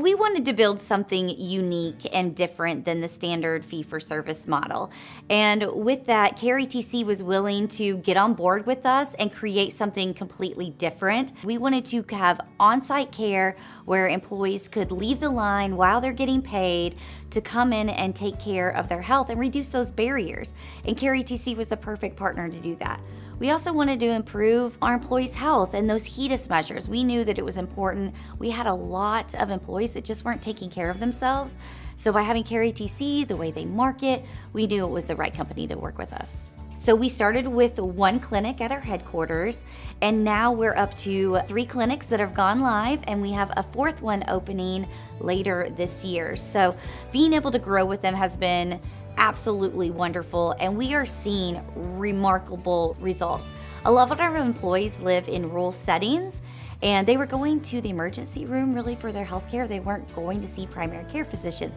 We wanted to build something unique and different than the standard fee-for-service model. And with that, CareATC was willing to get on board with us and create something completely different. We wanted to have on-site care where employees could leave the line while they're getting paid to come in and take care of their health and reduce those barriers. And CareATC was the perfect partner to do that. We also wanted to improve our employees' health and those HEDIS measures. We knew that it was important. We had a lot of employees that just weren't taking care of themselves. So by having CareATC, the way they market, we knew it was the right company to work with us. So we started with one clinic at our headquarters, and now we're up to 3 clinics that have gone live, and we have a 4th one opening later this year. So being able to grow with them has been absolutely wonderful, and we are seeing remarkable results. A lot of our employees live in rural settings, and they were going to the emergency room really for their health care. They weren't going to see primary care physicians.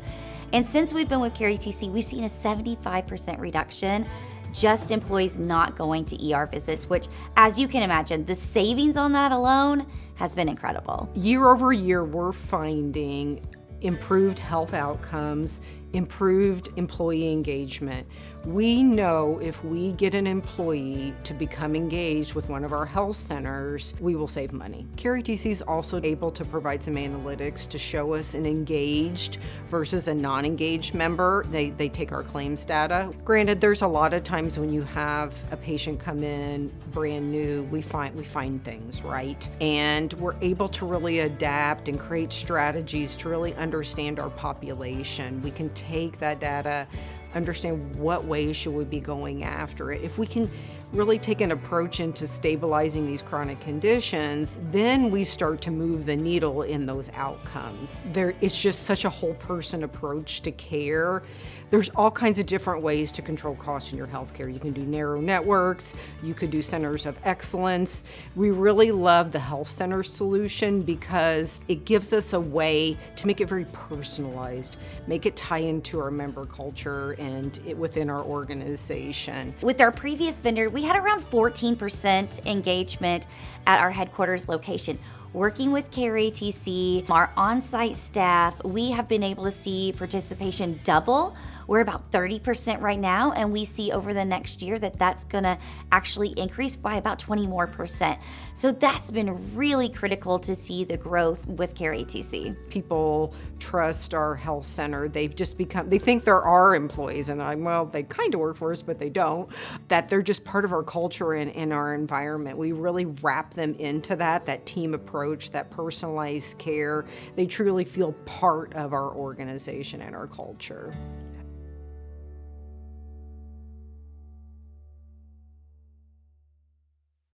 And since we've been with CareATC, we've seen a 75% reduction just employees not going to ER visits, which, as you can imagine, the savings on that alone has been incredible. Year over year, we're finding improved health outcomes, improved employee engagement. We know if we get an employee to become engaged with one of our health centers, we will save money. CareATC is also able to provide some analytics to show us an engaged versus a non-engaged member. They take our claims data. Granted, there's a lot of times when you have a patient come in brand new, we find things, right? And we're able to really adapt and create strategies to really understand our population. We can take that data, understand what ways should we be going after it. If we can really take an approach into stabilizing these chronic conditions, then we start to move the needle in those outcomes. It's just such a whole person approach to care. There's all kinds of different ways to control costs in your healthcare. You can do narrow networks, you could do centers of excellence. We really love the health center solution because it gives us a way to make it very personalized, make it tie into our member culture and within our organization. With our previous vendor, we had around 14% engagement at our headquarters location. Working with CareATC, our on-site staff, we have been able to see participation double. We're about 30% right now, and we see over the next year that that's gonna actually increase by about 20 more percent. So that's been really critical to see the growth with CareATC. People trust our health center. They think they're our employees, and well, they kind of work for us, but they don't. That they're just part of our culture and in our environment. We really wrap them into that team approach, that personalized care. They truly feel part of our organization and our culture.